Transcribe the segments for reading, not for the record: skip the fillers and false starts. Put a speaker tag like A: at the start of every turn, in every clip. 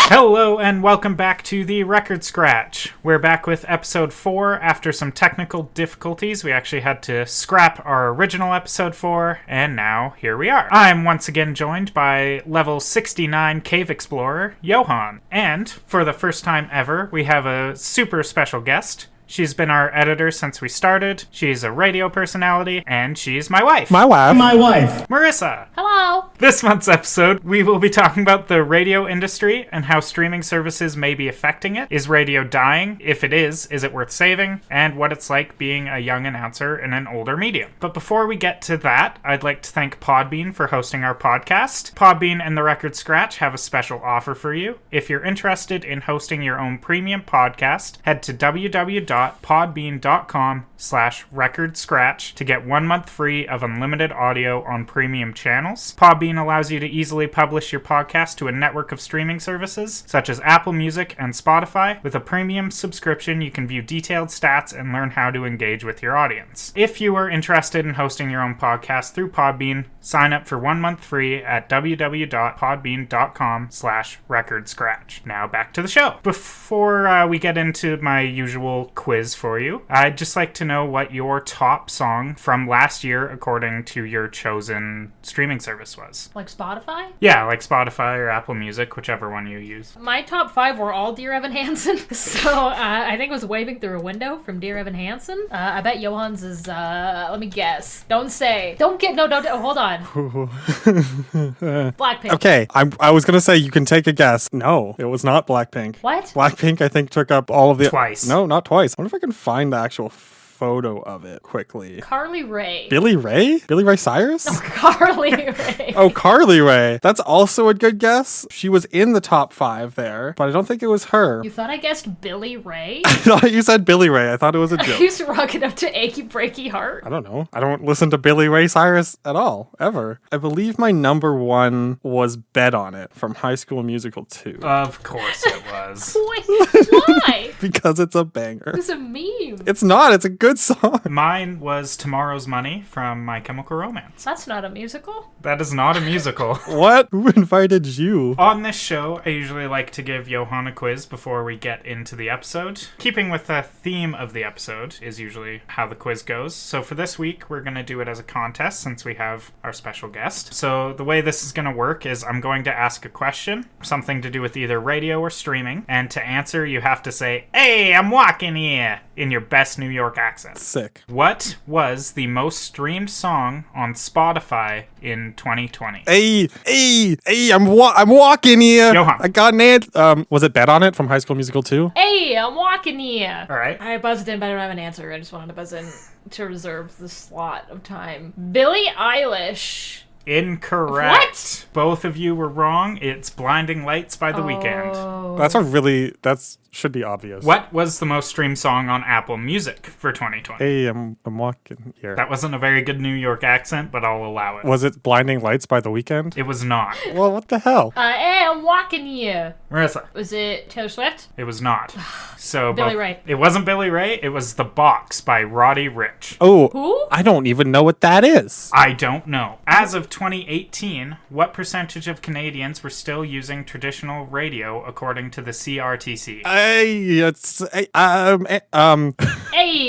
A: Hello and welcome back to the Record Scratch. We're back with episode 4 after some technical difficulties. We actually had to scrap our original episode 4, and now here we are. I'm once again joined by level 69 cave explorer, Johan. And for the first time ever, we have a super special guest. She's been our editor since we started. She's a radio personality, and she's my wife.
B: My wife.
A: Marissa.
C: Hello.
A: This month's episode, we will be talking about the radio industry and how streaming services may be affecting it. Is radio dying? If it is it worth saving? And what it's like being a young announcer in an older medium. But before we get to that, I'd like to thank Podbean for hosting our podcast. Podbean and the Record Scratch have a special offer for you. If you're interested in hosting your own premium podcast, head to www.podbean.com/recordscratch to get 1 month free of unlimited audio on premium channels. Podbean allows you to easily publish your podcast to a network of streaming services, such as Apple Music and Spotify. With a premium subscription, you can view detailed stats and learn how to engage with your audience. If you are interested in hosting your own podcast through Podbean, sign up for 1 month free at www.podbean.com/recordscratch. Now back to the show. Before we get into my usual quiz for you, I'd just like to know what your top song from last year, according to your chosen streaming service, was.
C: Like Spotify?
A: Yeah, like Spotify or Apple Music, whichever one you use.
C: My top 5 were all Dear Evan Hansen. So I think it was Waving Through a Window from Dear Evan Hansen. I bet Johan's is, let me guess. Don't hold on. Blackpink.
B: Okay, I was gonna say you can take a guess. No, it was not Blackpink.
C: What?
B: Blackpink, I think, took up all of the...
A: Twice.
B: No, not twice. I wonder if I can find the actual photo of it quickly.
C: Carly Rae.
B: Billy Ray? Billy Ray Cyrus?
C: Oh, Carly Rae.
B: Oh, Carly Rae. That's also a good guess. She was in the top 5 there, but I don't think it was her.
C: You thought I guessed Billy Ray?
B: I thought you said Billy Ray. I thought it was a joke.
C: He's rocking up to Achy Breaky Heart.
B: I don't know. I don't listen to Billy Ray Cyrus at all, ever. I believe my number 1 was Bet on It from High School Musical 2.
A: Of course it was.
C: Wait, why?
B: Because it's a banger.
C: It's a meme.
B: It's not. It's a good song.
A: Mine was Tomorrow's Money from My Chemical Romance.
C: That's not a musical.
A: That is not a musical.
B: What? Who invited you?
A: On this show, I usually like to give Johan a quiz before we get into the episode. Keeping with the theme of the episode is usually how the quiz goes. So for this week, we're going to do it as a contest since we have our special guest. So the way this is going to work is I'm going to ask a question, something to do with either radio or streaming, and to answer, you have to say, "Hey, I'm walking here," in your best New York accent.
B: Sick.
A: What was the most streamed song on Spotify in 2020?
B: Hey, I'm walking here.
A: Johan.
B: I got an answer. Was it Bet on It from High School Musical 2?
C: Hey, I'm walking here.
A: All right.
C: I buzzed in, but I don't have an answer. I just wanted to buzz in to reserve the slot of time. Billie Eilish.
A: Incorrect.
C: What?
A: Both of you were wrong. It's Blinding Lights by The Weeknd.
B: That should be obvious.
A: What was the most streamed song on Apple Music for 2020?
B: Hey, I'm walking here.
A: That wasn't a very good New York accent, but I'll allow it.
B: Was it Blinding Lights by The Weeknd?
A: It was not.
B: Well, what the hell?
C: Hey, I'm walking here.
A: Marissa.
C: Was it Taylor Swift?
A: It was not. So
C: Billy Ray.
A: It wasn't Billy Ray. It was The Box by Roddy Ricch.
B: Oh.
C: Who?
B: I don't even know what that is.
A: I don't know. As of 2018, what percentage of Canadians were still using traditional radio according to the CRTC?
C: Hey,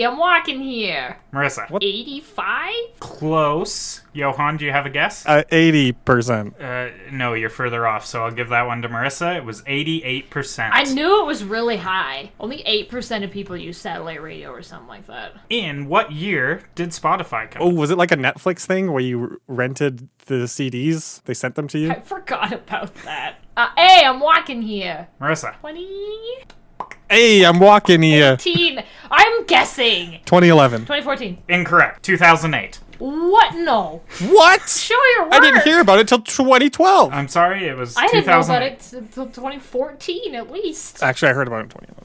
C: I'm walking here.
A: Marissa.
C: 85?
A: Close. Johan, do you have a guess?
B: 80%.
A: No, you're further off, so I'll give that one to Marissa. It was 88%.
C: I knew it was really high. Only 8% of people use satellite radio or something like that.
A: In what year did Spotify come?
B: Oh, was it like a Netflix thing where you rented the CDs? They sent them to you?
C: I forgot about that. Hey, I'm walking here.
A: Marissa.
C: 2018.
B: Hey, I'm walking here.
C: I'm guessing.
B: 2011.
C: 2014.
A: Incorrect. 2008.
C: What? No.
B: What?
C: Show your work.
B: I didn't hear about it till 2012.
A: I'm sorry, it was
C: I didn't know about
A: 2008.
C: it until 2014 at least.
B: Actually, I heard about it in 2011.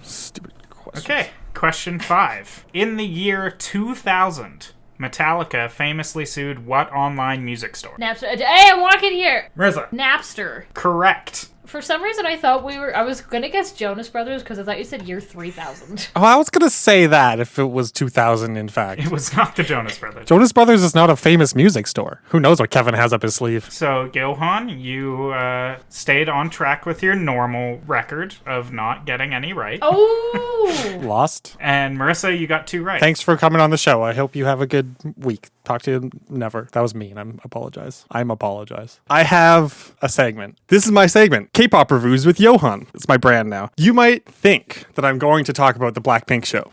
B: Stupid question.
A: Okay, question 5. In the year 2000, Metallica famously sued what online music store?
C: Napster. Hey, I'm walking here.
A: Marissa.
C: Napster.
A: Correct.
C: For some reason, I was gonna guess Jonas Brothers because I thought you said year 3000.
B: Oh, I was gonna say that if it was 2000, in fact.
A: It was not the Jonas Brothers.
B: Jonas Brothers is not a famous music store. Who knows what Kevin has up his sleeve?
A: So, Johan, you stayed on track with your normal record of not getting any right.
C: Oh!
B: Lost.
A: And Marissa, you got 2 right.
B: Thanks for coming on the show. I hope you have a good week. Talk to you never. That was mean. I apologize. I have a segment. This is my segment. K-pop reviews with Johan. It's my brand now. You might think that I'm going to talk about the Blackpink show.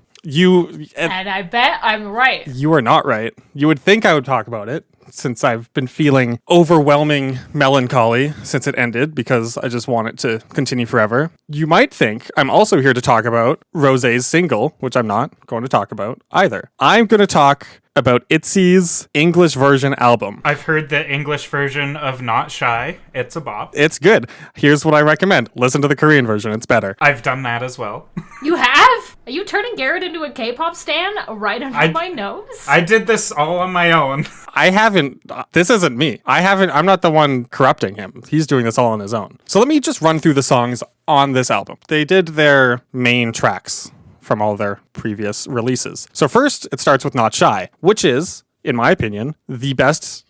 C: And I bet I'm right.
B: You are not right. You would think I would talk about it, since I've been feeling overwhelming melancholy since it ended because I just want it to continue forever. You might think I'm also here to talk about Rosé's single, which I'm not going to talk about either. I'm going to talk about ITZY's English version album.
A: I've heard the English version of Not Shy. It's a bop.
B: It's good. Here's what I recommend. Listen to the Korean version. It's better.
A: I've done that as well.
C: You have? Are you turning Garrett into a K-pop stan right under my nose?
A: I did this all on my own.
B: I haven't. This isn't me. I'm not the one corrupting him. He's doing this all on his own. So let me just run through the songs on this album. They did their main tracks from all their previous releases. So first, it starts with Not Shy, which is, in my opinion, the best.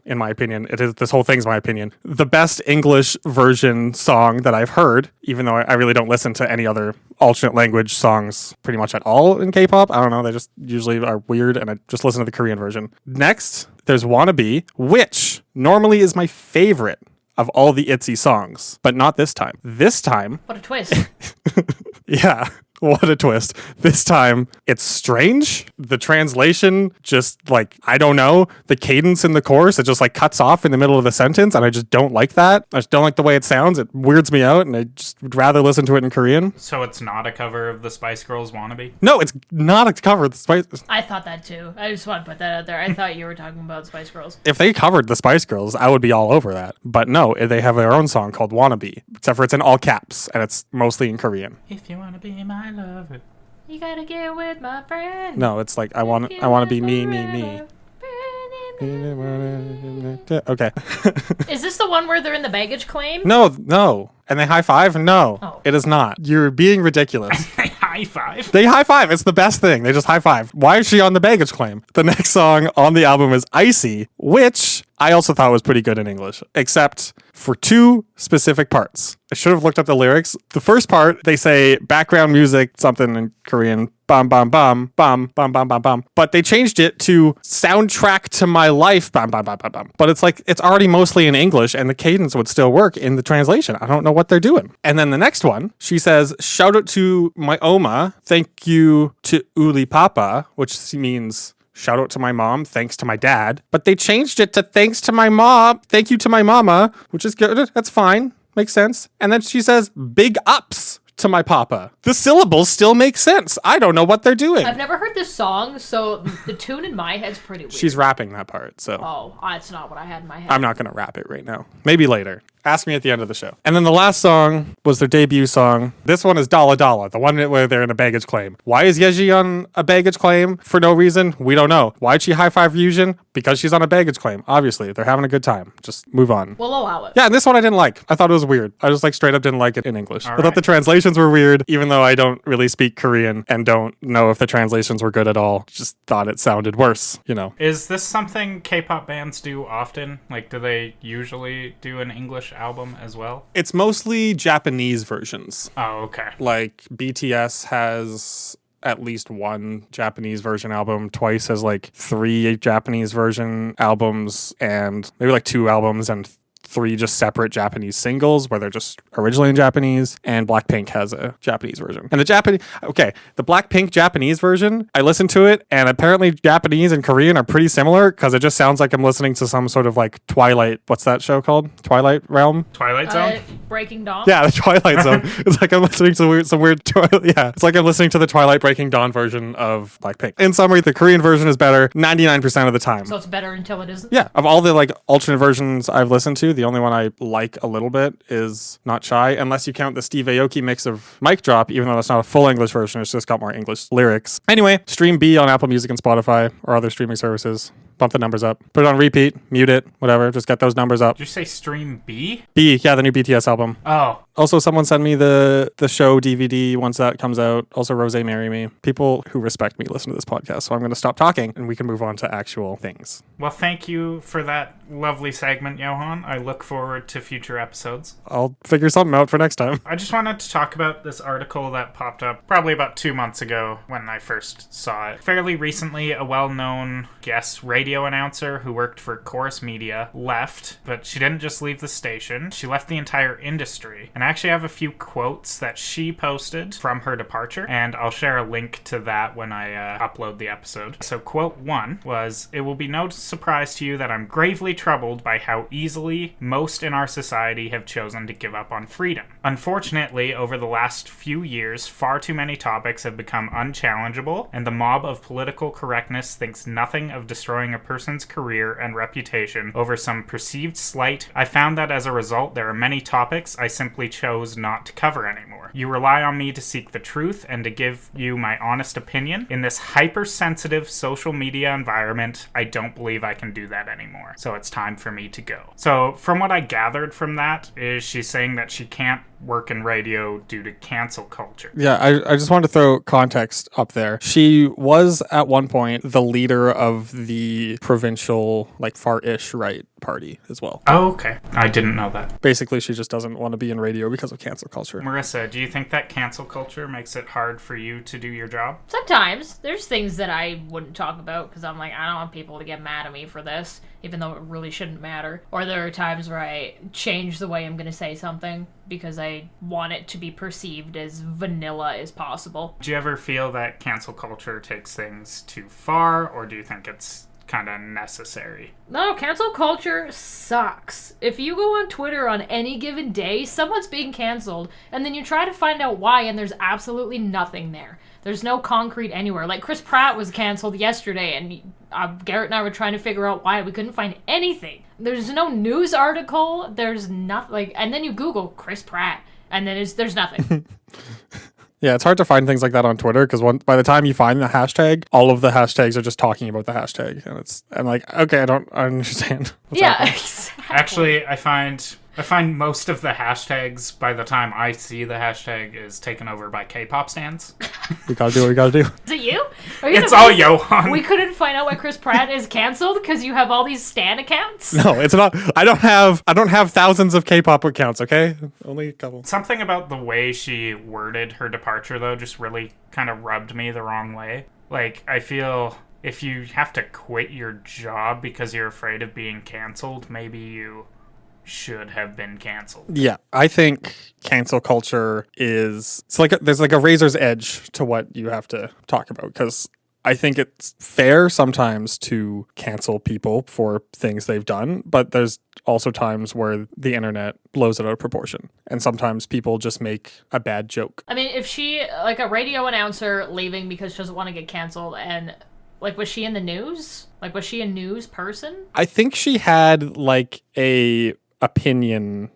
B: In my opinion, it is. This whole thing's my opinion. The best English version song that I've heard, even though I really don't listen to any other alternate language songs pretty much at all in K-pop. I don't know. They just usually are weird, and I just listen to the Korean version. Next, there's Wannabe, which normally is my favorite of all the ITZY songs, but not this time. This time...
C: What a twist.
B: Yeah. What a twist. This time, it's strange. The translation just, I don't know. The cadence in the chorus, it just, cuts off in the middle of the sentence, and I just don't like that. I just don't like the way it sounds. It weirds me out, and I just would rather listen to it in Korean.
A: So it's not a cover of the Spice Girls Wannabe?
B: No, it's not a cover of the Spice...
C: I thought that, too. I just want to put that out there. I thought you were talking about Spice Girls.
B: If they covered the Spice Girls, I would be all over that. But no, they have their own song called Wannabe, except for it's in all caps, and it's mostly in Korean.
A: If you want to be my lover...
C: You gotta get with my friend.
B: No, it's I want to be me. Okay.
C: Is this the one where they're in the baggage claim?
B: No. And they high five? No,
C: Oh.
B: It is not. You're being ridiculous.
A: High five.
B: They high five. It's the best thing. They just high five. Why is she on the baggage claim? The next song on the album is Icy, which I also thought was pretty good in English, except for 2 specific parts. I should have looked up the lyrics. The first part, they say background music, something in Korean, bam, bam, bam, bam, bam, bam, bam, bam. But they changed it to soundtrack to my life, bam, bam, bam, bam, bam. But it's it's already mostly in English, and the cadence would still work in the translation. I don't know what they're doing. And then the next one, she says, shout out to my Oma, thank you to Uli Papa, which means... shout out to my mom, thanks to my dad. But they changed it to thanks to my mom, thank you to my mama, which is good. That's fine. Makes sense. And then she says, big ups to my papa. The syllables still make sense. I don't know what they're doing.
C: I've never heard this song, so the tune in my head's pretty weird.
B: She's rapping that part, so.
C: Oh, it's not what I had in my head.
B: I'm not going to rap it right now. Maybe later. Ask me at the end of the show. And then the last song was their debut song. This one is Dala Dala, the one where they're in a baggage claim. Why is Yeji on a baggage claim? For no reason. We don't know. Why'd she high five Yujin? Because she's on a baggage claim. Obviously, they're having a good time. Just move on.
C: We'll allow it.
B: Yeah, and this one I didn't like. I thought it was weird. I just straight up didn't like it in English. I thought
A: right.
B: the translations were weird, even though I don't really speak Korean and don't know if the translations were good at all. Just thought it sounded worse,
A: Is this something K-pop bands do often? Do they usually do an English album as well?
B: It's mostly Japanese versions.
A: Oh, okay.
B: BTS has at least 1 Japanese version album. Twice has 3 Japanese version albums and maybe 2 albums and 3 just separate Japanese singles where they're just originally in Japanese, and Blackpink has a Japanese version. And the Blackpink Japanese version, I listened to it, and apparently Japanese and Korean are pretty similar because it just sounds like I'm listening to some sort of Twilight, what's that show called? Twilight Realm?
A: Twilight Zone?
C: Breaking Dawn?
B: Yeah, the Twilight Zone. It's like I'm listening to some weird it's like I'm listening to the Twilight Breaking Dawn version of Blackpink. In summary, the Korean version is better 99% of the time.
C: So it's better until it isn't?
B: Yeah, of all the alternate versions I've listened to, the only one I like a little bit is Not Shy, unless you count the Steve Aoki mix of Mic Drop, even though that's not a full English version, it's just got more English lyrics. Anyway, stream B on Apple Music and Spotify or other streaming services. bump the numbers up. Put it on repeat, mute it, whatever. Just get those numbers up.
A: Did you say Stream B?
B: B, yeah, the new BTS album.
A: Oh,
B: Also, someone sent me the show DVD once that comes out. Also, Rose Marry Me. People who respect me listen to this podcast, so I'm going to stop talking and we can move on to actual things.
A: well, thank you for that lovely segment, Johan. I look forward to future episodes.
B: I'll figure something out for next time.
A: I just wanted to talk about this article that popped up probably about 2 months ago when I first saw it. Fairly recently, a well-known guest radio announcer who worked for Chorus Media left, but she didn't just leave the station. She left the entire industry. And I actually have a few quotes that she posted from her departure, and I'll share a link to that when I upload the episode. So quote 1 was, "It will be no surprise to you that I'm gravely troubled by how easily most in our society have chosen to give up on freedom. Unfortunately, over the last few years, far too many topics have become unchallengeable, and the mob of political correctness thinks nothing of destroying a person's career and reputation over some perceived slight. I found that as a result, there are many topics I simply chose not to cover anymore. You rely on me to seek the truth and to give you my honest opinion. In this hypersensitive social media environment, I don't believe I can do that anymore. So it's time for me to go." So from what I gathered from that is she's saying that she can't work in radio due to cancel culture.
B: Yeah, I just wanted to throw context up there. She was at one point the leader of the provincial, like far-ish right party as well.
A: Oh, okay. I didn't know that.
B: Basically, she just doesn't want to be in radio because of cancel culture.
A: Marissa, do you think that cancel culture makes it hard for you to do your job?
C: Sometimes there's things that I wouldn't talk about because I'm like, I don't want people to get mad at me for this, even though it really shouldn't matter. Or there are times where I change the way I'm going to say something because I want it to be perceived as vanilla as possible.
A: Do you ever feel that cancel culture takes things too far, or do you think it's kind of necessary?
C: No, cancel culture sucks. If you go on Twitter on any given day, someone's being canceled, and then you try to find out why, and there's absolutely nothing there. There's no concrete anywhere. Like, Chris Pratt was canceled yesterday, and Garrett and I were trying to figure out why. We couldn't find anything. There's no news article. There's nothing. Like, and then you Google Chris Pratt, and then there's nothing.
B: Yeah, it's hard to find things like that on Twitter because by the time you find the hashtag, all of the hashtags are just talking about the hashtag, and I'm like, okay, I understand. What's
C: Yeah,
B: happening.
C: exactly.
A: Actually, I find most of the hashtags, by the time I see the hashtag, is taken over by K-pop stans.
B: We gotta do what we gotta do.
C: Is it you? Are you
A: It's
C: the
A: all
C: reason
A: Johan.
C: We couldn't find out why Chris Pratt is canceled because you have all these stan accounts?
B: No, it's not. I don't have thousands of K-pop accounts. Okay, only a couple.
A: Something about the way she worded her departure, though, just really kind of rubbed me the wrong way. Like, I feel if you have to quit your job because you're afraid of being canceled, maybe you should have been canceled.
B: Yeah, I think cancel culture is there's like a razor's edge to what you have to talk about because I think it's fair sometimes to cancel people for things they've done, but there's also times where the internet blows it out of proportion. And sometimes people just make a bad joke.
C: I mean, if she, like a radio announcer leaving because she doesn't want to get canceled, and, like, was she in the news? Like, was she a news person?
B: I think she had like a opinion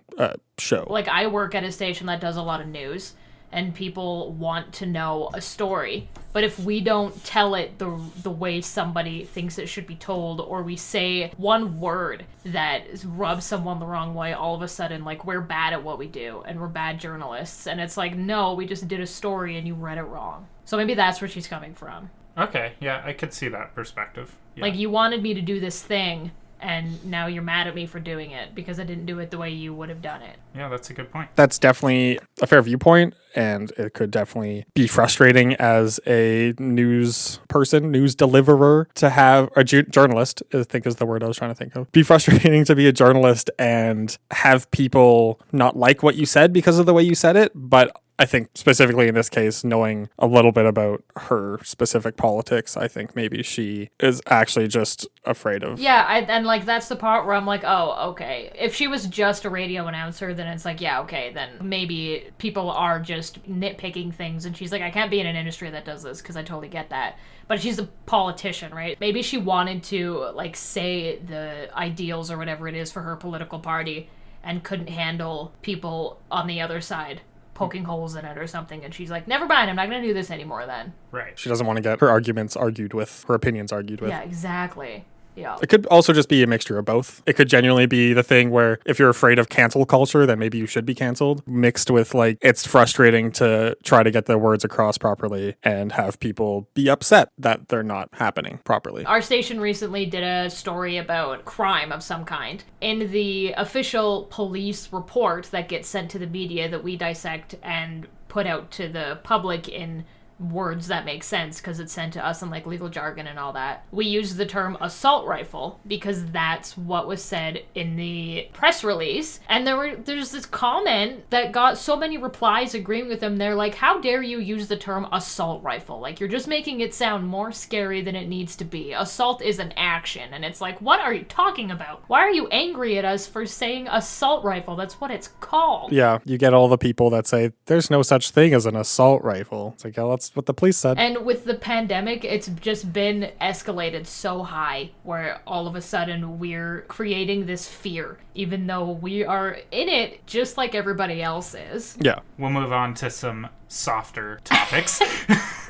B: show.
C: Like, I work at a station that does a lot of news, and people want to know a story. But if we don't tell it the way somebody thinks it should be told, or we say one word that rubs someone the wrong way, all of a sudden, like, we're bad at what we do, and we're bad journalists. And it's like, no, we just did a story and you read it wrong. So maybe that's where she's coming from.
A: Okay, yeah, I could see that perspective. Yeah.
C: Like, you wanted me to do this thing, and now you're mad at me for doing it because I didn't do it the way you would have done it.
A: Yeah, that's a good point.
B: That's definitely a fair viewpoint, and it could definitely be frustrating as a news person, news deliverer, to have a journalist, I think is the word I was trying to think of. Be frustrating to be a journalist and have people not like what you said because of the way you said it, but I think specifically in this case, knowing a little bit about her specific politics, I think maybe she is actually just afraid of.
C: Yeah, and like that's the part where I'm like, oh, okay. If she was just a radio announcer, then it's like, yeah, okay, then maybe people are just nitpicking things, and she's like, I can't be in an industry that does this because I totally get that. But she's a politician, right? Maybe she wanted to like say the ideals or whatever it is for her political party and couldn't handle people on the other side poking holes in it or something, and she's like, never mind, I'm not going to do this anymore then.
A: Right.
B: She doesn't want to get her arguments argued with, her opinions argued with.
C: Yeah, exactly. Yeah.
B: It could also just be a mixture of both. It could genuinely be the thing where if you're afraid of cancel culture, then maybe you should be canceled, mixed with like it's frustrating to try to get their words across properly and have people be upset that they're not happening properly.
C: Our station recently did a story about crime of some kind. In the official police report that gets sent to the media that we dissect and put out to the public in words that make sense because it's sent to us in like legal jargon and all that. We use the term assault rifle because that's what was said in the press release. And there's this comment that got so many replies agreeing with them. They're like, how dare you use the term assault rifle? Like, you're just making it sound more scary than it needs to be. Assault is an action. And it's like, what are you talking about? Why are you angry at us for saying assault rifle? That's what it's called.
B: Yeah, you get all the people that say there's no such thing as an assault rifle. It's like, oh, that's what the police said.
C: And with the pandemic, it's just been escalated so high where all of a sudden we're creating this fear, even though we are in it just like everybody else is.
B: Yeah.
A: We'll move on to some softer topics.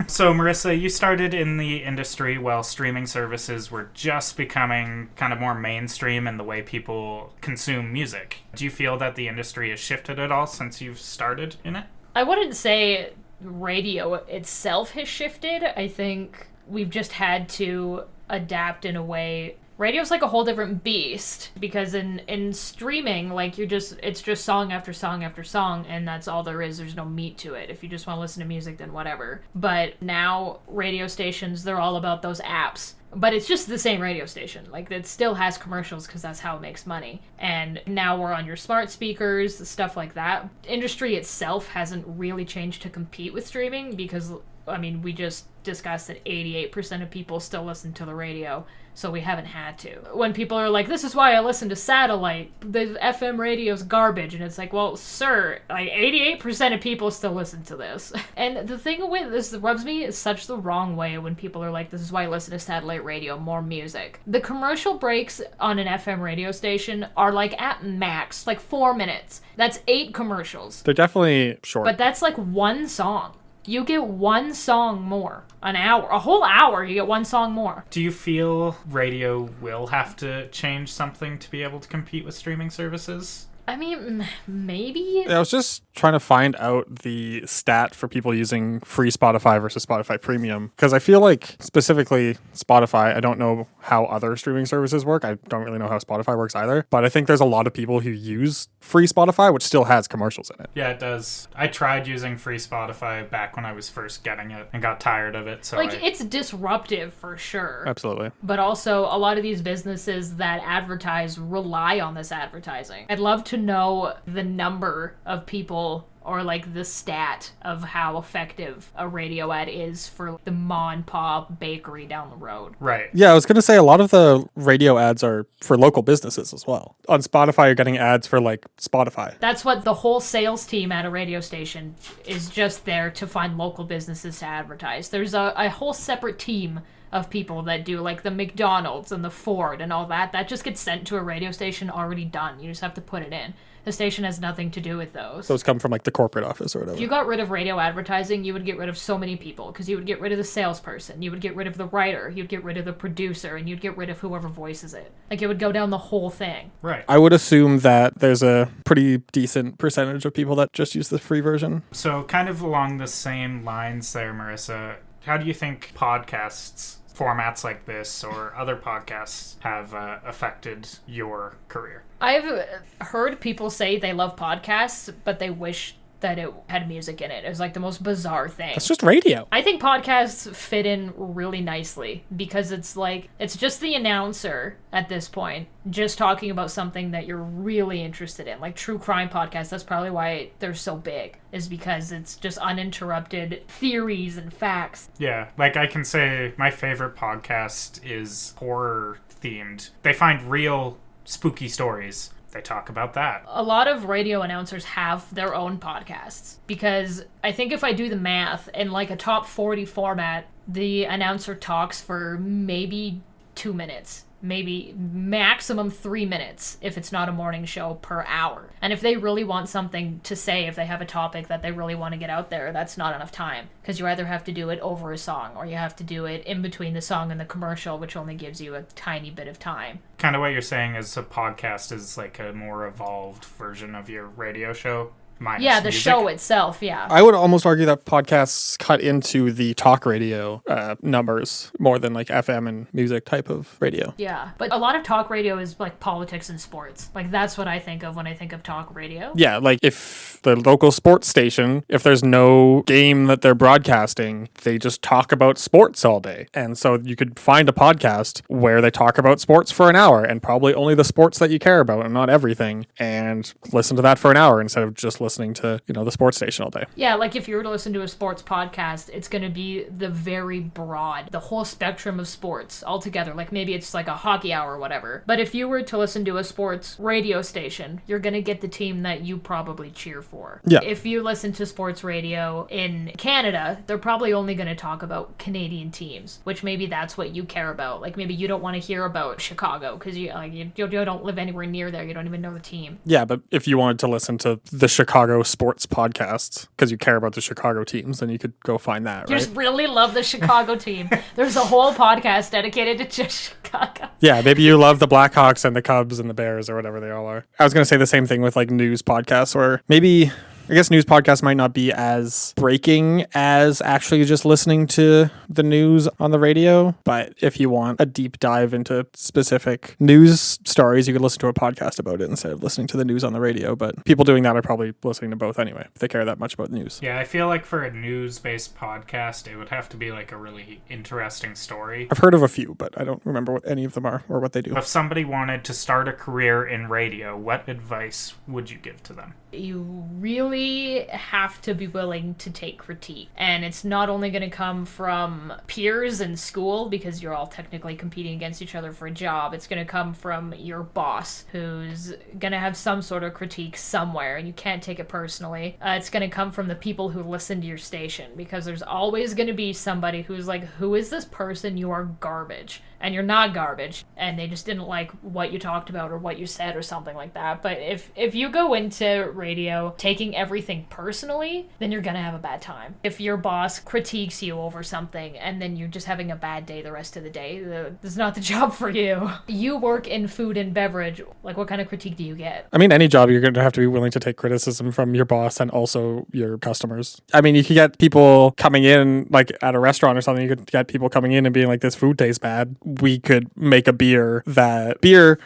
A: So, Marissa, you started in the industry while streaming services were just becoming kind of more mainstream in the way people consume music. Do you feel that the industry has shifted at all since you've started in it?
C: I wouldn't say radio itself has shifted. I think we've just had to adapt in a way. Radio's like a whole different beast because in streaming, like it's just song after song after song, and that's all there is. There's no meat to it. If you just want to listen to music, then whatever. But now radio stations, they're all about those apps. But it's just the same radio station. Like, it still has commercials because that's how it makes money. And now we're on your smart speakers, stuff like that. Industry itself hasn't really changed to compete with streaming because, I mean, we just discussed that 88% of people still listen to the radio, so we haven't had to. When people are like, this is why I listen to satellite, the FM radio's garbage, and it's like, well, sir, like 88% of people still listen to this. And the thing with this that rubs me is such the wrong way when people are like, this is why I listen to satellite radio, more music. The commercial breaks on an FM radio station are like at max, like 4 minutes. That's 8 commercials.
B: They're definitely short.
C: But that's like one song. You get one song more. An hour. A whole hour, you get one song more.
A: Do you feel radio will have to change something to be able to compete with streaming services?
C: I mean, maybe?
B: I was just trying to find out the stat for people using free Spotify versus Spotify Premium, because I feel like specifically Spotify, I don't know how other streaming services work. I don't really know how Spotify works either, but I think there's a lot of people who use free Spotify, which still has commercials in it.
A: Yeah, it does. I tried using free Spotify back when I was first getting it and got tired of it. So
C: it's disruptive for sure.
B: Absolutely.
C: But also, a lot of these businesses that advertise rely on this advertising. I'd love to know the number of people or like the stat of how effective a radio ad is for the mom and pop bakery down the road.
A: Right.
B: Yeah, I was going to say a lot of the radio ads are for local businesses as well. On Spotify, you're getting ads for like Spotify.
C: That's what the whole sales team at a radio station is, just there to find local businesses to advertise. There's a whole separate team of people that do like the McDonald's and the Ford and all that. That just gets sent to a radio station already done. You just have to put it in. The station has nothing to do with those.
B: Those come from like the corporate office or whatever.
C: If you got rid of radio advertising, you would get rid of so many people, because you would get rid of the salesperson, you would get rid of the writer, you'd get rid of the producer, and you'd get rid of whoever voices it. Like, it would go down the whole thing.
A: Right.
B: I would assume that there's a pretty decent percentage of people that just use the free version.
A: So kind of along the same lines there, Marissa, how do you think podcasts, formats like this or other podcasts, have affected your career?
C: I've heard people say they love podcasts, but they wish that it had music in it. It was like the most bizarre thing.
B: That's just radio.
C: I think podcasts fit in really nicely because it's like, it's just the announcer at this point just talking about something that you're really interested in. Like true crime podcasts, that's probably why they're so big, is because it's just uninterrupted theories and facts.
A: Yeah, like I can say my favorite podcast is horror themed. They find real spooky stories. They talk about that.
C: A lot of radio announcers have their own podcasts because I think if I do the math, in like a top 40 format, the announcer talks for maybe 2 minutes, maybe maximum 3 minutes if it's not a morning show per hour. And if they really want something to say, if they have a topic that they really want to get out there, that's not enough time. Because you either have to do it over a song or you have to do it in between the song and the commercial, which only gives you a tiny bit of time.
A: Kind of what you're saying is a podcast is like a more evolved version of your radio show.
C: Yeah, the
A: music.
C: show itself, yeah.
B: I would almost argue that podcasts cut into the talk radio numbers more than like FM and music type of radio.
C: Yeah, but a lot of talk radio is like politics and sports. Like that's what I think of when I think of talk radio.
B: Yeah, like if the local sports station, if there's no game that they're broadcasting, they just talk about sports all day. And so you could find a podcast where they talk about sports for an hour and probably only the sports that you care about and not everything, and listen to that for an hour instead of just listening to, the sports station all day.
C: Yeah, like if you were to listen to a sports podcast, it's going to be the very broad, the whole spectrum of sports altogether. Like maybe it's like a hockey hour or whatever. But if you were to listen to a sports radio station, you're going to get the team that you probably cheer for.
B: Yeah.
C: If you listen to sports radio in Canada, they're probably only going to talk about Canadian teams, which maybe that's what you care about. Like maybe you don't want to hear about Chicago because you don't live anywhere near there. You don't even know the team.
B: Yeah, but if you wanted to listen to the Chicago sports podcasts because you care about the Chicago teams, then you could go find that,
C: You
B: right?
C: just really love the Chicago team. There's a whole podcast dedicated to just Chicago.
B: Yeah, maybe you love the Blackhawks and the Cubs and the Bears or whatever they all are. I was going to say the same thing with like news podcasts, or maybe I guess news podcasts might not be as breaking as actually just listening to the news on the radio. But if you want a deep dive into specific news stories, you could listen to a podcast about it instead of listening to the news on the radio. But people doing that are probably listening to both anyway, if they care that much about news.
A: Yeah, I feel like for a news-based podcast, it would have to be like a really interesting story.
B: I've heard of a few, but I don't remember what any of them are or what they do.
A: If somebody wanted to start a career in radio, what advice would you give to them?
C: You really have to be willing to take critique. And it's not only going to come from peers in school, because you're all technically competing against each other for a job. It's going to come from your boss, who's going to have some sort of critique somewhere, and you can't take it personally. It's going to come from the people who listen to your station, because there's always going to be somebody who's like, who is this person? You are garbage. And you're not garbage, and they just didn't like what you talked about or what you said or something like that. But if you go into radio taking everything personally, then you're gonna have a bad time. If your boss critiques you over something and then you're just having a bad day the rest of the day, this is not the job for you. You work in food and beverage. Like, what kind of critique do you get?
B: I mean, any job, you're going to have to be willing to take criticism from your boss and also your customers. I mean, you could get people coming in, like at a restaurant or something, you could get people coming in and being like, this food tastes bad. We could make a beer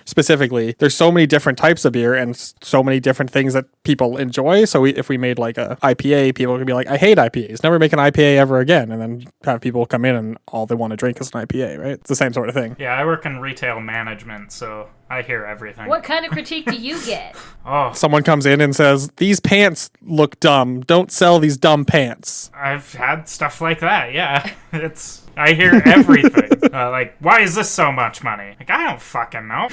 B: specifically, there's so many different types of beer and so many different things that people enjoy. So if we made like a IPA, people could be like, I hate IPAs, never make an IPA ever again. And then have people come in and all they want to drink is an IPA, right? It's the same sort of thing.
A: Yeah, I work in retail management, so I hear everything.
C: What kind of critique do you get?
B: Someone comes in and says, these pants look dumb. Don't sell these dumb pants.
A: I've had stuff like that, yeah. I hear everything. Like, why is this so much money? Like, I don't fucking know.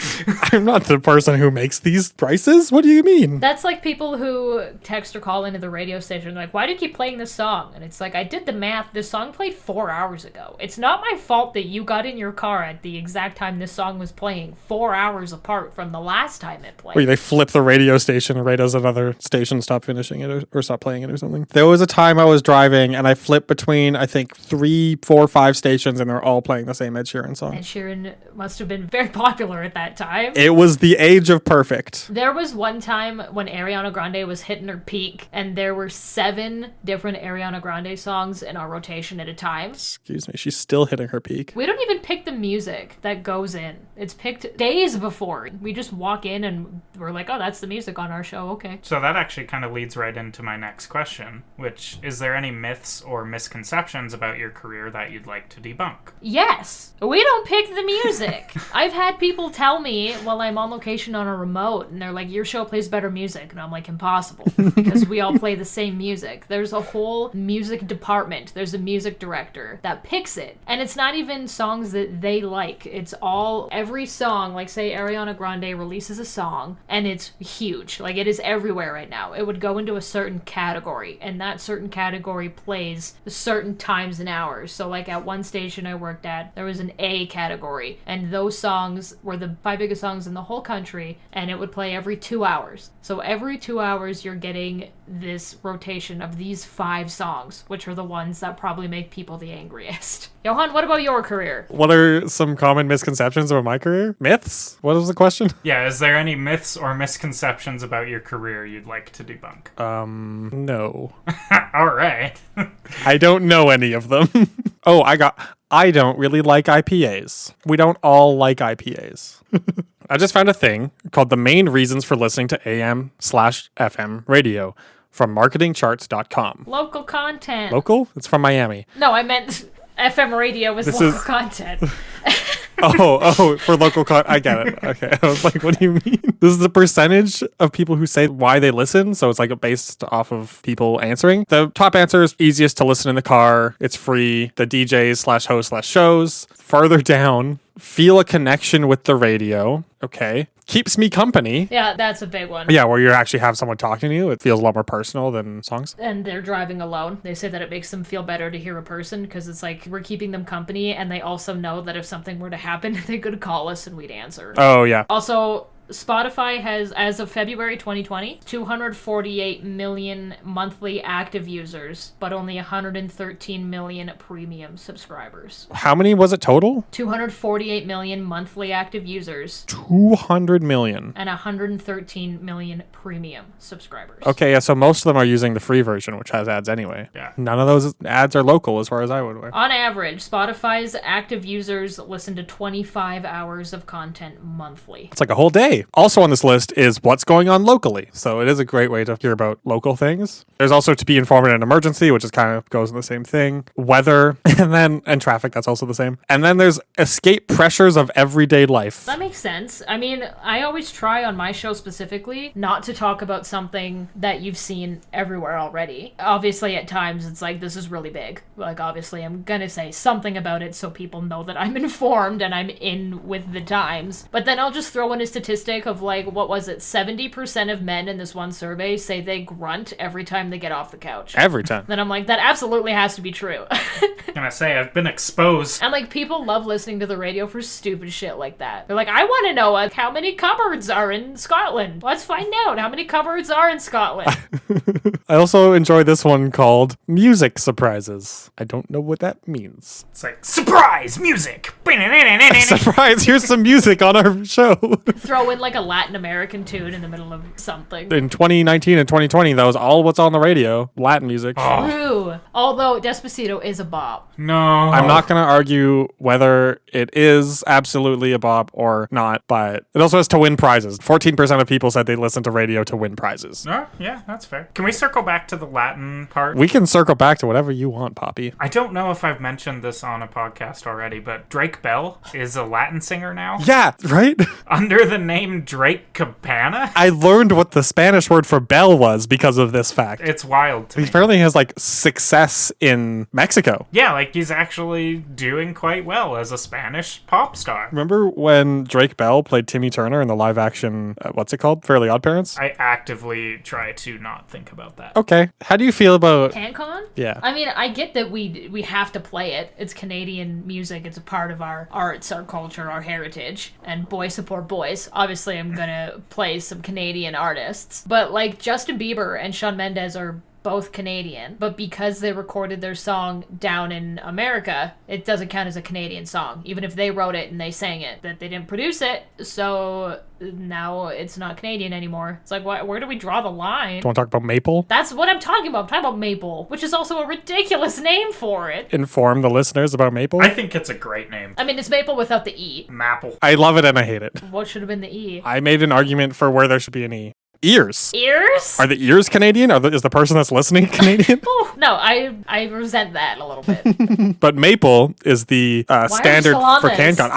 B: I'm not the person who makes these prices. What do you mean?
C: That's like people who text or call into the radio station like, why do you keep playing this song? And it's like, I did the math. This song played 4 hours ago. It's not my fault that you got in your car at the exact time this song was playing, 4 hours apart from the last time it played.
B: Wait, they flip the radio station right as another station stopped finishing it or stopped playing it or something. There was a time I was driving and I flipped between, I think, 3, 4, 5 stations and they're all playing the same Ed Sheeran song.
C: Ed Sheeran must have been very popular at that time.
B: It was the age of perfect.
C: There was one time when Ariana Grande was hitting her peak and there were 7 different Ariana Grande songs in our rotation at a time.
B: Excuse me, she's still hitting her peak.
C: We don't even pick the music that goes in. It's picked days before. We just walk in and we're like, oh, that's the music on our show, okay.
A: So that actually kind of leads right into my next question, which is there any myths or misconceptions about your career that you'd like to debunk?
C: Yes. We don't pick the music. I've had people tell me while I'm on location on a remote, and they're like, your show plays better music. And I'm like, impossible, because we all play the same music. There's a whole music department. There's a music director that picks it. And it's not even songs that they like. It's all, every song, like say Ariana Grande releases a song, and it's huge. Like, it is everywhere right now. It would go into a certain category, and that certain category plays certain times and hours. So like at one one station I worked at, there was an A category, and those songs were the 5 biggest songs in the whole country, and it would play every 2 hours. So every 2 hours, you're getting this rotation of these 5 songs, which are the ones that probably make people the angriest. Johan, what about your career?
B: What are some common misconceptions about my career? Myths? What was the question?
A: Yeah, is there any myths or misconceptions about your career you'd like to debunk?
B: No.
A: All right.
B: I don't know any of them. I don't really like IPAs. We don't all like IPAs. I just found a thing called the main reasons for listening to AM/FM radio from marketingcharts.com.
C: Local content.
B: Local? It's from Miami.
C: No, I meant FM radio was local content.
B: For local I get it. Okay. I was like, what do you mean? This is the percentage of people who say why they listen. So it's like based off of people answering. The top answer is easiest to listen in the car. It's free. The DJs/host/shows. Farther down, feel a connection with the radio. Okay. Keeps me company.
C: Yeah, that's a big one.
B: Yeah, where you actually have someone talking to you. It feels a lot more personal than songs.
C: And they're driving alone. They say that it makes them feel better to hear a person because it's like we're keeping them company, and they also know that if something were to happen, they could call us and we'd answer.
B: Oh, yeah.
C: Also, Spotify has, as of February 2020, 248 million monthly active users, but only 113 million premium subscribers.
B: How many was it total?
C: 248 million monthly active users.
B: 200 million.
C: And 113 million premium subscribers.
B: Okay, yeah, so most of them are using the free version, which has ads anyway.
A: Yeah.
B: None of those ads are local as far as I would know.
C: On average, Spotify's active users listen to 25 hours of content monthly.
B: It's like a whole day. Also on this list is what's going on locally. So it is a great way to hear about local things. There's also to be informed in an emergency, which is kind of goes in the same thing. Weather, and traffic, that's also the same. And then there's escape pressures of everyday life.
C: That makes sense. I mean, I always try on my show specifically not to talk about something that you've seen everywhere already. Obviously, at times, it's like, this is really big. Like, obviously, I'm gonna say something about it so people know that I'm informed and I'm in with the times. But then I'll just throw in a statistic of like, what was it? 70% of men in this one survey say they grunt every time they get off the couch.
B: Every time.
C: Then I'm like, that absolutely has to be true.
A: Can I say I've been exposed?
C: And like, people love listening to the radio for stupid shit like that. They're like, I want to know how many cupboards are in Scotland. Let's find out how many cupboards are in Scotland.
B: I also enjoy this one called Music Surprises. I don't know what that means.
A: It's like, surprise music!
B: Surprise, here's some music on our show.
C: Throw in like a Latin American tune in the middle of something.
B: In 2019 and 2020, that was all what's on the radio. Latin music.
C: True. Although Despacito is a bop.
A: No.
B: I'm not going to argue whether it is absolutely a bop or not, but it also has to win prizes. 14% of people said they listened to radio to win prizes.
A: Oh, yeah, that's fair. Can we circle back to the Latin part?
B: We can circle back to whatever you want, Poppy.
A: I don't know if I've mentioned this on a podcast already, but Drake Bell is a Latin singer now.
B: Yeah, right?
A: Under the name Drake Cabana.
B: I learned what the Spanish word for bell was because of this fact.
A: It's wild to
B: He
A: me.
B: apparently has like success in Mexico.
A: Yeah, like he's actually doing quite well as a Spanish pop star.
B: Remember when Drake Bell played Timmy Turner in the live action, what's it called? Fairly Odd Parents?
A: I actively try to not think about that.
B: Okay. How do you feel about...
C: CanCon?
B: Yeah.
C: I mean, I get that we have to play it. It's Canadian music. It's a part of our arts, our culture, our heritage. And boys support boys. Obviously, I'm gonna play some Canadian artists. But like Justin Bieber and Shawn Mendes are both Canadian, but because they recorded their song down in America, it doesn't count as a Canadian song, even if they wrote it and they sang it, that they didn't produce it, so now it's not Canadian anymore. It's like, where do we draw the line?
B: Do you want to talk about Maple?
C: That's what I'm talking about. I'm talking about Maple, which is also a ridiculous name for it.
B: Inform the listeners about Maple?
A: I think it's a great name.
C: I mean, it's Maple without the E.
A: Maple.
B: I love it and I hate it.
C: What should have been the E?
B: I made an argument for where there should be an E. Ears.
C: Ears?
B: Are the ears Canadian? Is the person that's listening Canadian?
C: Ooh, no, I resent that a little bit.
B: But Maple is the
C: are you
B: standard
C: still on
B: for
C: this?
B: CanCon.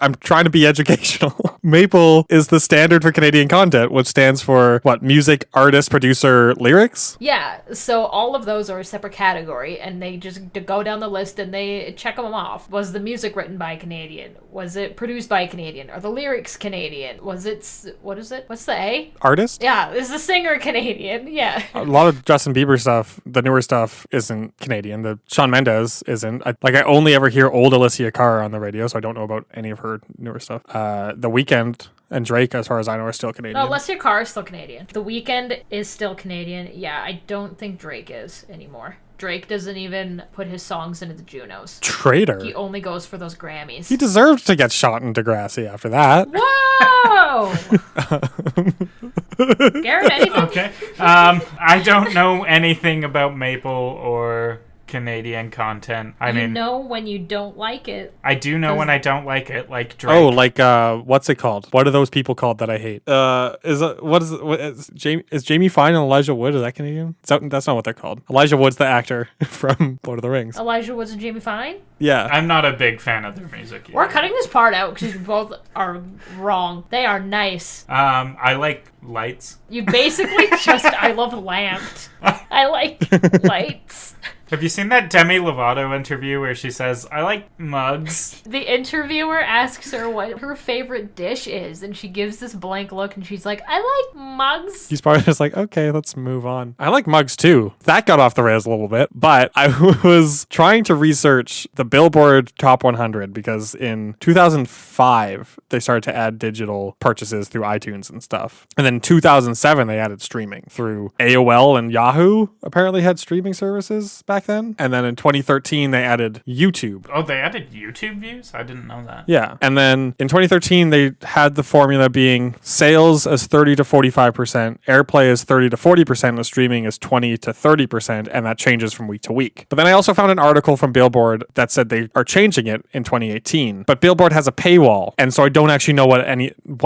B: I'm trying to be educational. Maple is the standard for Canadian content, which stands for what? Music, artist, producer, lyrics?
C: Yeah, so all of those are a separate category, and they just go down the list and they check them off. Was the music written by a Canadian? Was it produced by a Canadian? Are the lyrics Canadian? Was it, what is it? What's the A?
B: Artist?
C: Yeah, is the singer Canadian? Yeah.
B: A lot of Justin Bieber stuff, the newer stuff, isn't Canadian. The Shawn Mendes isn't. I only ever hear old Alicia Cara on the radio, so I don't know about any of her newer stuff. The Weeknd and Drake, as far as I know, are still Canadian.
C: No, Alessia Cara is still Canadian. The Weeknd is still Canadian. Yeah, I don't think Drake is anymore. Drake doesn't even put his songs into the Junos.
B: Traitor.
C: He only goes for those Grammys.
B: He deserved to get shot in Degrassi after that.
C: Whoa! Garrett, anything?
A: Okay. I don't know anything about Maple or Canadian content. I mean,
C: know when you don't like it.
A: I do know when I don't like it, like Drake.
B: Oh, like what's it called? What are those people called that I hate? Is Jamie Fine and Elijah Wood? Is that Canadian? That's not what they're called. Elijah Wood's the actor from Lord of the Rings.
C: Elijah Woods and Jamie Fine?
B: Yeah.
A: I'm not a big fan of their music either.
C: We're cutting this part out because you both are wrong. They are nice.
A: I like lights.
C: You basically just, I love lamped. I like lights.
A: Have you seen that Demi Lovato interview where she says, I like mugs?
C: The interviewer asks her what her favorite dish is, and she gives this blank look, and she's like, I like mugs.
B: He's probably just like, okay, let's move on. I like mugs too. That got off the rails a little bit, but I was trying to research the Billboard Top 100 because in 2005, they started to add digital purchases through iTunes and stuff. And then in 2007, they added streaming through AOL and Yahoo apparently had streaming services back then. And then in 2013, they added YouTube.
A: Oh, they added YouTube views? I didn't know that.
B: Yeah. And then in 2013, they had the formula being sales as 30 to 45%, airplay is 30 to 40%, and the streaming is 20 to 30%, and that changes from week to week. But then I also found an article from Billboard that said they are changing it in 2018. But Billboard has a paywall, and so I don't actually know what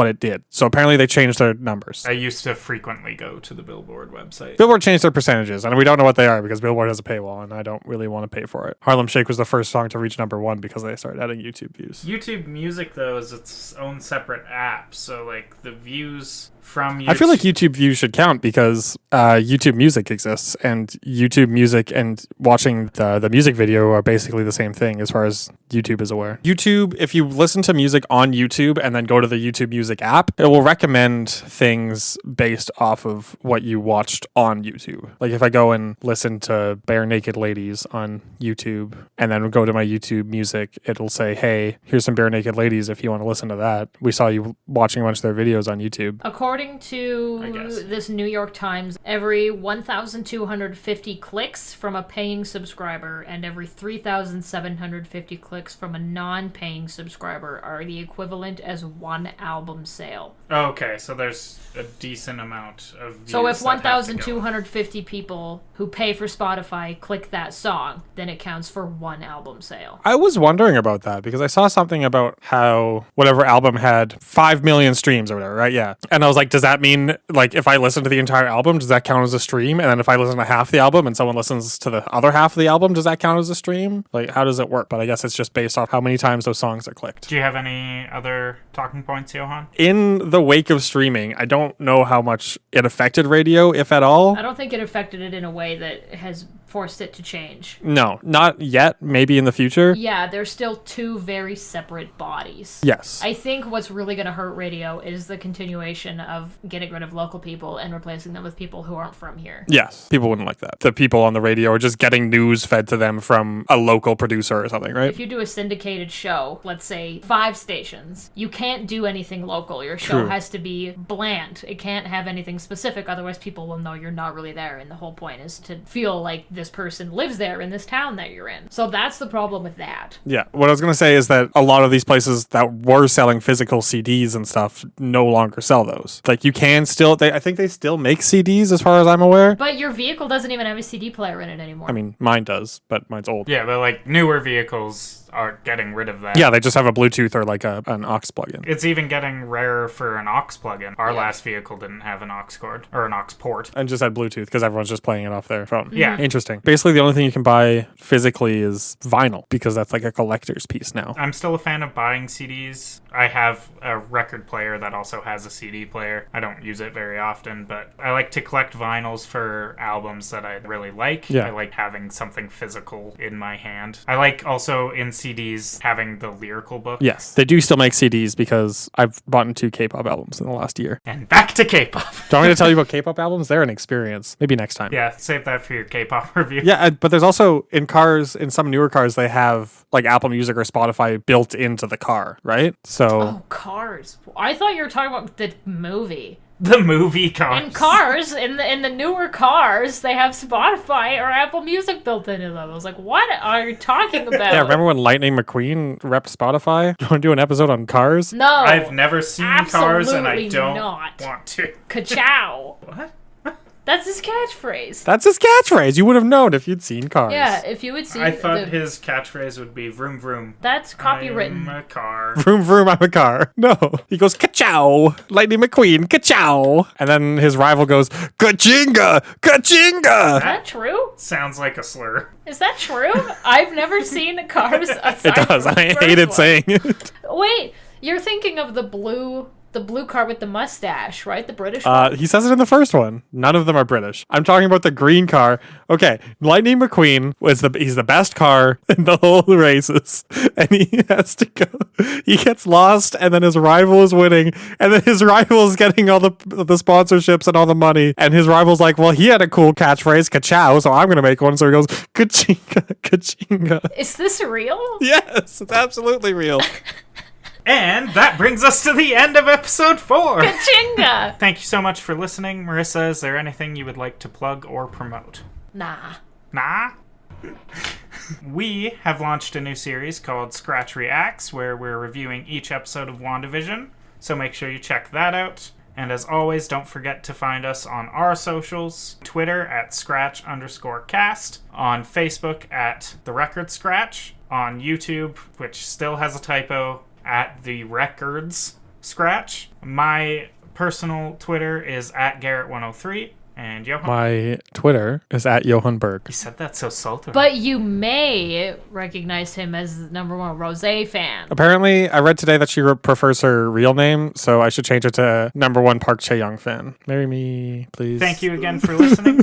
B: it did. So apparently they changed their numbers.
A: I used to frequently go to the Billboard website.
B: Billboard changed their percentages, and we don't know what they are because Billboard has a paywall, and I don't really want to pay for it. Harlem Shake was the first song to reach #1 because they started adding YouTube views.
A: YouTube Music, though, is its own separate app, so, like, the views from YouTube...
B: I feel like YouTube views should count because YouTube Music exists, and YouTube Music and watching the music video are basically the same thing as far as YouTube is aware. YouTube, if you listen to music on YouTube and then go to the YouTube Music app, it will recommend things based off of what you watched on YouTube. Like if I go and listen to Bare Naked Ladies on YouTube and then go to my YouTube Music, it'll say, hey, here's some Bare Naked Ladies if you want to listen to that. We saw you watching a bunch of their videos on YouTube.
C: According to this New York Times, every 1,250 clicks from a paying subscriber and every 3,750 clicks from a non-paying subscriber are the equivalent as one album sale.
A: Okay, so there's a decent amount of views.
C: So if 1,250 people who pay for Spotify click that song, then it counts for one album sale.
B: I was wondering about that because I saw something about how whatever album had 5 million streams or whatever, right? Yeah. And I was like, does that mean, like, if I listen to the entire album, does that count as a stream? And then if I listen to half the album and someone listens to the other half of the album, does that count as a stream? Like, how does it work? But I guess it's just based off how many times those songs are clicked.
A: Do you have any other talking points, Johan?
B: In the wake of streaming, I don't know how much it affected radio, if at all.
C: I don't think it affected it in a way that has forced it to change.
B: No, not yet. Maybe in the future.
C: Yeah, they're still two very separate bodies.
B: Yes.
C: I think what's really going to hurt radio is the continuation of getting rid of local people and replacing them with people who aren't from here.
B: Yes. People wouldn't like that. The people on the radio are just getting news fed to them from a local producer or something, right?
C: If you do a syndicated show, let's say 5 stations, you can't do anything local. Your show
B: True.
C: has to be bland. It can't have anything specific, otherwise people will know you're not really there, and the whole point is to feel like this person lives there in this town that you're in. So that's the problem with that.
B: Yeah. What I was going to say is that a lot of these places that were selling physical CDs and stuff no longer sell those. Like you can still, I think they still make CDs as far as I'm aware.
C: But your vehicle doesn't even have a CD player in it anymore.
B: I mean, mine does, but mine's old.
A: Yeah, but like newer vehicles are getting rid of that.
B: Yeah, they just have a Bluetooth or like an aux plug-in.
A: It's even getting rarer for an aux plug-in. Our
C: Yeah.
A: last vehicle didn't have an aux cord or an aux port.
B: And just had Bluetooth because everyone's just playing it off their phone.
A: Yeah.
B: Interesting. Basically, the only thing you can buy physically is vinyl because that's like a collector's piece now.
A: I'm still a fan of buying CDs. I have a record player that also has a CD player. I don't use it very often, but I like to collect vinyls for albums that I really like.
B: Yeah.
A: I like having something physical in my hand. I like also in CDs having the lyrical book.
B: Yes, they do still make CDs because I've bought 2 K-pop albums in the last year.
A: And back to K-pop.
B: Do you want me to tell you about K-pop albums? They're an experience. Maybe next time.
A: Yeah, save that for your K-pop review.
B: Yeah, but there's also in some newer cars, they have like Apple Music or Spotify built into the car, right? So
C: Oh, Cars. I thought you were talking about the movie.
A: The movie Cars.
C: In Cars, in the newer cars, they have Spotify or Apple Music built into them. I was like, what are you talking about?
B: yeah, remember when Lightning McQueen repped Spotify? Do you want to do an episode on cars?
C: No.
A: I've never seen Cars and I
C: absolutely
A: don't
C: not.
A: want to.
C: Ka-chow.
A: What?
C: That's his catchphrase.
B: That's his catchphrase. You would have known if you'd seen Cars.
C: Yeah, if you would see
A: I thought his catchphrase would be vroom vroom.
C: That's copywritten.
A: I'm a car.
B: Vroom vroom, I'm a car. No. He goes, ka-chow, Lightning McQueen, ka-chow. And then his rival goes, ka-chinga, ka-chinga.
C: Is that true?
A: Sounds like a slur.
C: Is that true? I've never seen Cars aside
B: It does.
C: from the
B: I
C: first
B: hated
C: one.
B: saying it.
C: Wait, you're thinking of the blue car with the mustache, right? The British one?
B: He says it in the first one. None of them are British. I'm talking about the green car. Okay, Lightning McQueen he's the best car in the whole races, and he has to go. He gets lost, and then his rival is winning, and then his rival is getting all the sponsorships and all the money, and his rival's like, well, he had a cool catchphrase, ka-chow, so I'm gonna make one. So he goes, ka-chinga, ka-chinga.
C: Is this real?
B: Yes, it's absolutely real.
A: And that brings us to the end of episode 4.
C: Chinga!
A: Thank you so much for listening. Marissa, is there anything you would like to plug or promote?
C: Nah.
A: Nah? We have launched a new series called Scratch Reacts, where we're reviewing each episode of WandaVision, so make sure you check that out. And as always, don't forget to find us on our socials, Twitter at Scratch_cast, on Facebook at The Record Scratch, on YouTube, which still has a typo, at The Records Scratch. My personal Twitter is at Garrett103, and Johan.
B: My Twitter is at Johan Berg.
A: You said that so sultry.
C: But you may recognize him as the #1 Rosé fan.
B: Apparently, I read today that she prefers her real name, so I should change it to #1 Park Chae-young fan. Marry me, please.
A: Thank you again for listening.